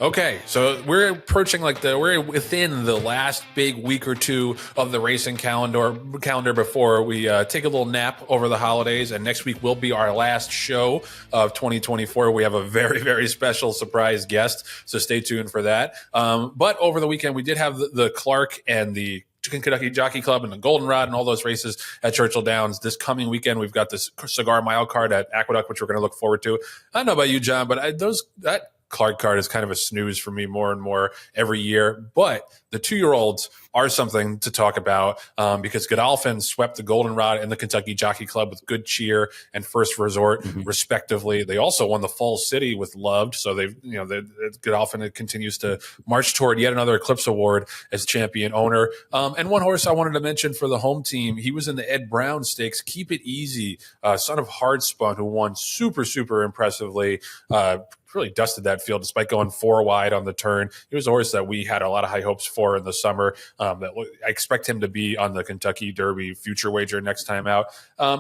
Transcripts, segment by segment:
Okay, so we're approaching we're within the last big week or two of the racing calendar before we take a little nap over the holidays, and next week will be our last show of 2024. We have a very, very special surprise guest, so stay tuned for that. But over the weekend, we did have the Clark and the Kentucky Jockey Club and the Goldenrod and all those races at Churchill Downs. This coming weekend, we've got this Cigar Mile card at Aqueduct, which we're going to look forward to. I don't know about you, John, but that Clark card is kind of a snooze for me more and more every year. But the 2-year-olds are something to talk about because Godolphin swept the Goldenrod and the Kentucky Jockey Club with Good Cheer and First Resort, respectively. They also won the Fall City with Loved. So Godolphin continues to march toward yet another Eclipse Award as champion owner. And one horse I wanted to mention for the home team, he was in the Ed Brown Stakes. Keep It Easy, son of Hardspun, who won super, super impressively. Really dusted that field despite going 4 wide on the turn. He was a horse that we had a lot of high hopes for in the summer. I expect him to be on the Kentucky Derby future wager next time out.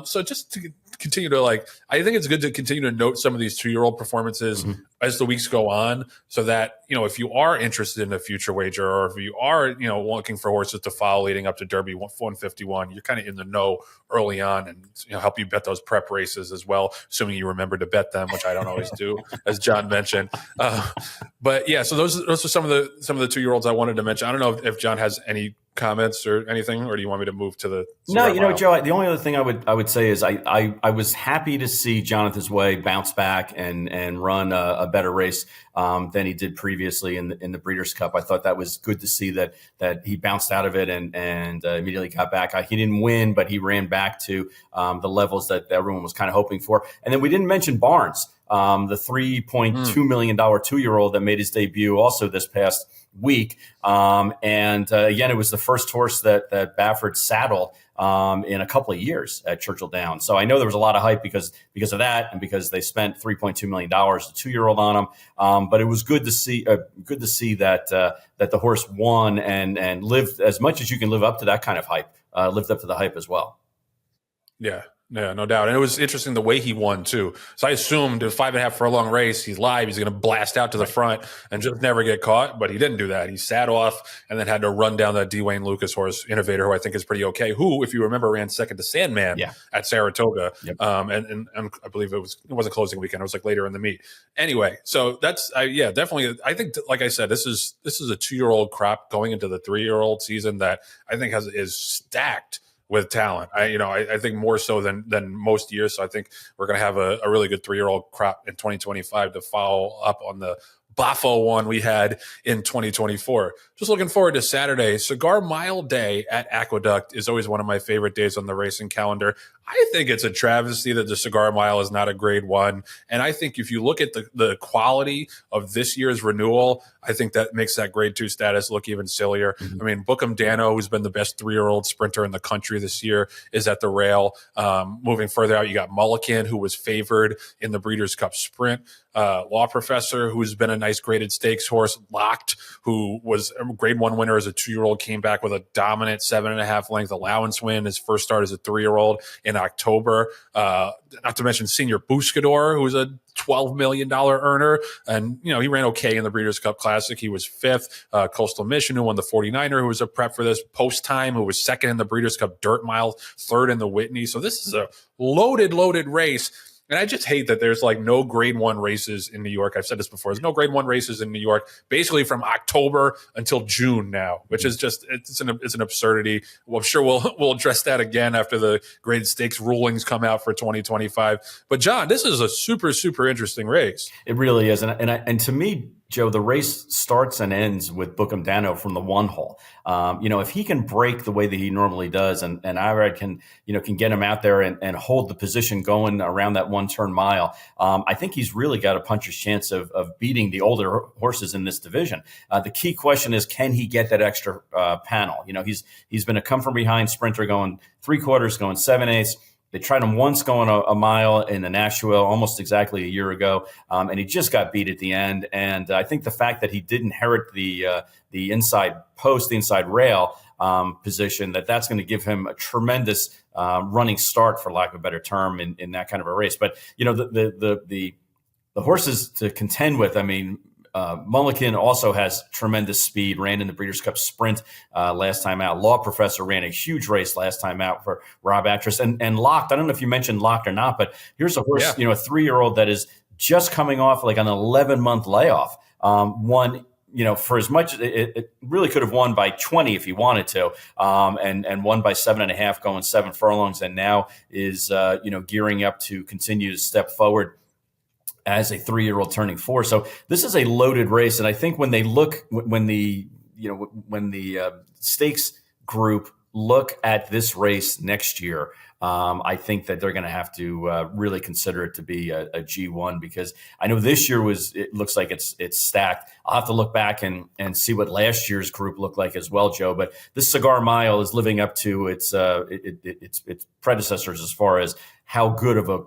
So just to continue to I think it's good to continue to note some of these 2-year-old performances as the weeks go on, so that if you are interested in a future wager, or if you are looking for horses to follow leading up to Derby 151, you're kind of in the know early on, and help you bet those prep races as well, assuming you remember to bet them, which I don't always do, as John mentioned. But yeah, so those are some of the 2-year-olds I wanted to mention. I don't know if John has any comments or anything, or do you want me to move to the No, Joe, the only other thing I would say is I was happy to see Jonathan's Way bounce back and run a better race than he did previously in the Breeders' Cup. I thought that was good to see that he bounced out of it and immediately got back. He didn't win, but he ran back to the levels that everyone was kind of hoping for. And then we didn't mention Barnes, the $3.2 million 2-year-old that made his debut also this past week. Again, it was the first horse that Baffert saddled in a couple of years at Churchill Downs. So I know there was a lot of hype because of that, and because they spent $3.2 million, a 2-year-old on him. But it was good to see that the horse won and lived as much as you can live up to that kind of hype, lived up to the hype as well. Yeah. Yeah, no doubt. And it was interesting the way he won, too. So I assumed a 5.5 furlong race, he's live, he's going to blast out to the front and just never get caught. But he didn't do that. He sat off and then had to run down that Dwayne Lucas horse, Innovator, who I think is pretty okay, who, if you remember, ran second to Sandman at Saratoga. Yep. And I believe it wasn't closing weekend. It was later in the meet. Anyway, so that's, definitely. I think, like I said, this is a 2-year-old crop going into the 3-year-old season that I think is stacked with talent. I think more so than most years. So I think we're going to have a really good 3-year-old crop in 2025 to follow up on the Boffo one we had in 2024. Just looking forward to Saturday. Cigar Mile Day at Aqueduct is always one of my favorite days on the racing calendar. I think it's a travesty that the Cigar Mile is not a grade 1. And I think if you look at the quality of this year's renewal, I think that makes that grade 2 status look even sillier. I mean, Bookham Danno, who's been the best 3-year-old sprinter in the country this year, is at the rail. Moving further out, you got Mullican, who was favored in the Breeders' Cup Sprint. Law Professor, who's been a nice graded stakes horse. Locked, who was a grade 1 winner as a 2-year-old, came back with a dominant 7.5 length allowance win. His first start as a 3-year-old in October. Not to mention Senior Buscador, who's a $12 million earner. And, he ran okay in the Breeders' Cup Classic. He was 5th. Coastal Mission, who won the 49er, who was a prep for this. Post Time, who was 2nd in the Breeders' Cup Dirt Mile, 3rd in the Whitney. So this is a loaded race. And I just hate that there's no grade 1 races in New York. I've said this before. There's no grade 1 races in New York, basically from October until June now, which is just, it's an absurdity. Well, I'm sure we'll address that again after the grade stakes rulings come out for 2025. But John, this is a super, super interesting race. It really is. And to me, Joe, the race starts and ends with Bookham Danno from the 1 hole. If he can break the way that he normally does, and Irad can get him out there and hold the position going around that 1-turn mile, I think he's really got a puncher's chance of beating the older horses in this division. The key question is, can he get that extra panel? He's been a come from behind sprinter, going 3/4, going 7/8. They tried him once going a mile in the Nashua almost exactly a year ago, and he just got beat at the end. And I think the fact that he did inherit the inside post, the inside rail position, that's going to give him a tremendous running start, for lack of a better term, in that kind of a race. But the horses to contend with, I mean, Mulliken also has tremendous speed, ran in the Breeders' Cup Sprint last time out. Law Professor ran a huge race last time out for Rob Actress. And Locked, I don't know if you mentioned Locked or not, but here's a horse, Yeah. a 3-year-old that is just coming off like an 11-month layoff. Won, for as much, it really could have won by 20 if he wanted to, and won by 7.5, going 7 furlongs, and now is, gearing up to continue to step forward as a 3-year-old turning 4. So this is a loaded race. And I think when the stakes group look at this race next year, I think that they're going to have to really consider it to be a G1, because I know this year it looks like it's stacked. I'll have to look back and see what last year's group looked like as well, Joe. But this Cigar Mile is living up to its predecessors as far as how good of a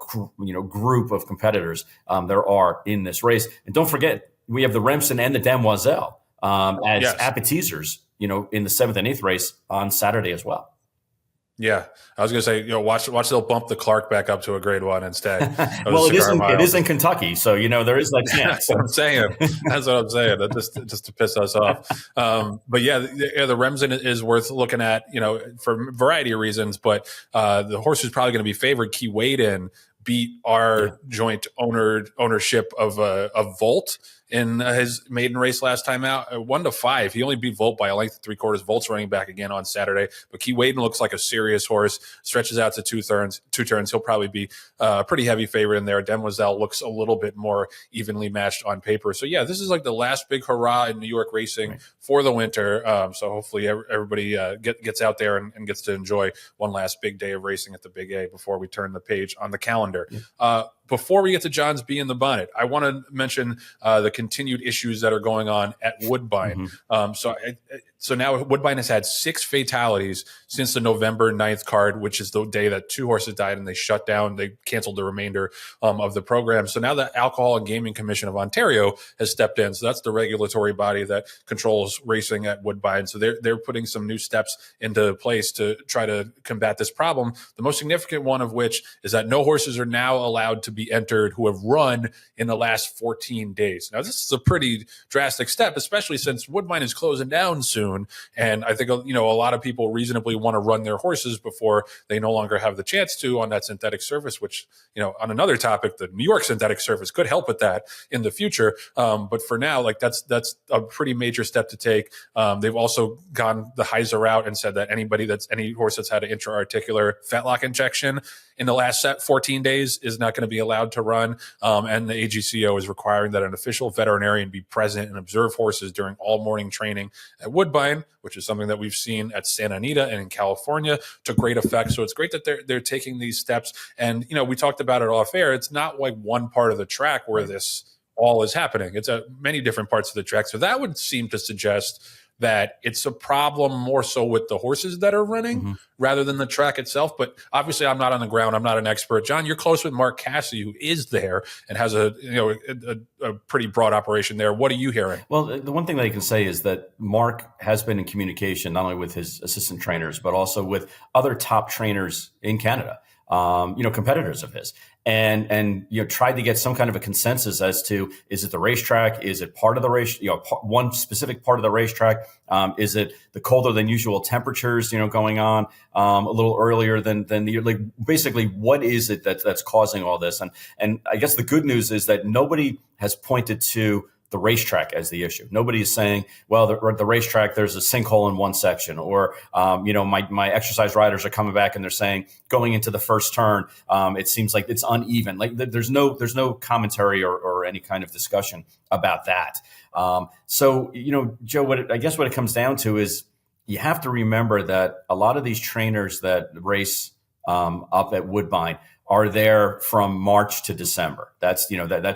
group of competitors there are in this race. And don't forget, we have the Remsen and the Demoiselle as appetizers, in the 7th and 8th race on Saturday as well. Yeah, I was going to say, watch they'll bump the Clark back up to a grade 1 instead. Well, it is in Kentucky, so there is that chance. That's what I'm saying. That just to piss us off. But the Remsen is worth looking at, for a variety of reasons. But the horse who's probably going to be favored, Key Waden, beat our joint ownership of Volt in his maiden race last time out, 1-5. He only beat Volt by a length of 3/4. Volt's running back again on Saturday, but Key Waden looks like a serious horse. Stretches out to two turns. He'll probably be a pretty heavy favorite in there. Demoiselle looks a little bit more evenly matched on paper. So this is like the last big hurrah in New York racing for the winter. So hopefully everybody gets out there and gets to enjoy one last big day of racing at the Big A before we turn the page on the calendar. Before we get to John's Bee in the Bonnet, I want to mention the continued issues that are going on at Woodbine. So now Woodbine has had 6 fatalities since the November 9th card, which is the day that 2 horses died and they shut down. They canceled the remainder of the program. So now the Alcohol and Gaming Commission of Ontario has stepped in. So that's the regulatory body that controls racing at Woodbine. So they're putting some new steps into place to try to combat this problem. The most significant one of which is that no horses are now allowed to be entered who have run in the last 14 days. Now, this is a pretty drastic step, especially since Woodbine is closing down soon. And I think, a lot of people reasonably want to run their horses before they no longer have the chance to on that synthetic surface, which, on another topic, the New York synthetic surface could help with that in the future. But for now, that's a pretty major step to take. They've also gone the Heiser route and said that any horse that's had an intra-articular fetlock injection in the last 14 days is not going to be allowed to run. And the AGCO is requiring that an official veterinarian be present and observe horses during all morning training at Woodbine, which is something that we've seen at Santa Anita and in California to great effect. So it's great that they're taking these steps. And, we talked about it off air. It's not like one part of the track where this all is happening. It's at many different parts of the track. So that would seem to suggest that it's a problem more so with the horses that are running rather than the track itself. But obviously I'm not on the ground. I'm not an expert. John, you're close with Mark Cassidy, who is there and has a pretty broad operation there. What are you hearing? Well, the one thing that I can say is that Mark has been in communication, not only with his assistant trainers, but also with other top trainers in Canada, competitors of his. And tried to get some kind of a consensus as to, is it the racetrack? Is it part of the race? One specific part of the racetrack? Is it the colder than usual temperatures? Going on a little earlier than the like. Basically, what is it that's causing all this? And I guess the good news is that nobody has pointed to the racetrack as the issue. Nobody is saying, well, the racetrack, there's a sinkhole in one section, or, my exercise riders are coming back and they're saying going into the first turn, it seems like it's uneven. Like there's no commentary or any kind of discussion about that. So, Joe, what it comes down to is you have to remember that a lot of these trainers that race up at Woodbine are there from March to December. That's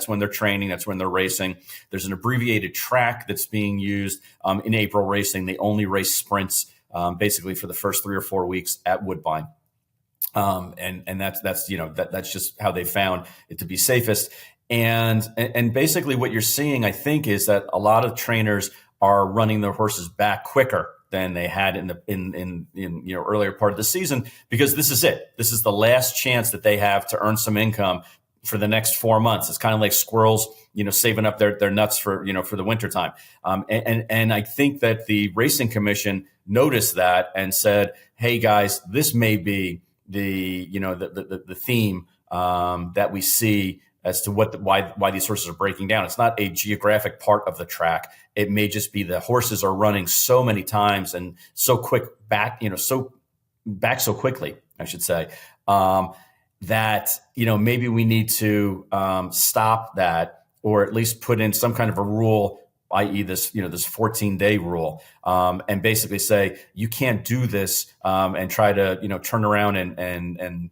when they're training. That's when they're racing. There's an abbreviated track that's being used in April racing. They only race sprints basically for the first 3 or 4 weeks at Woodbine. And that's just how they found it to be safest. And basically what you're seeing, I think, is that a lot of trainers are running their horses back quicker than they had in the earlier part of the season, because this is it. This is the last chance that they have to earn some income for the next 4 months. It's kind of like squirrels, saving up their nuts for, for the wintertime. And I think that the Racing Commission noticed that and said, hey guys, this may be the theme that we see as to why these horses are breaking down. It's not a geographic part of the track. It may just be the horses are running so many times and so quick back, so quickly, I should say, that, maybe we need to stop that, or at least put in some kind of a rule, i.e. this 14-day rule, and basically say, you can't do this and try to, turn around and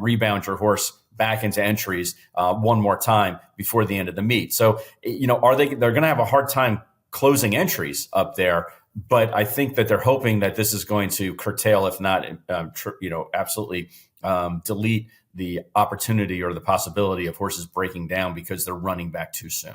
rebound your horse back into entries one more time before the end of the meet. So, they're going to have a hard time closing entries up there, but I think that they're hoping that this is going to curtail, if not, absolutely delete the opportunity or the possibility of horses breaking down because they're running back too soon.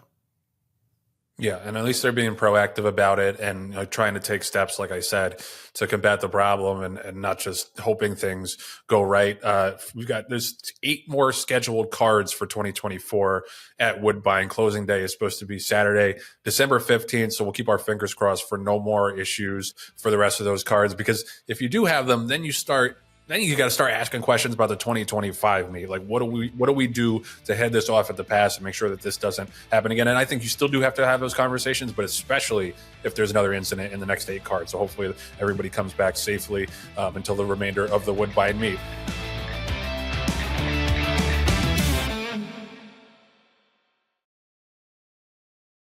Yeah, and at least they're being proactive about it and trying to take steps, like I said, to combat the problem and not just hoping things go right. There's 8 more scheduled cards for 2024 at Woodbine. Closing day is supposed to be Saturday, December 15th. So we'll keep our fingers crossed for no more issues for the rest of those cards, because if you do have them, then you got to start asking questions about the 2025 meet. Like, what do we do to head this off at the pass and make sure that this doesn't happen again? And I think you still do have to have those conversations, but especially if there's another incident in the next 8 cards. So hopefully everybody comes back safely until the remainder of the Woodbine meet.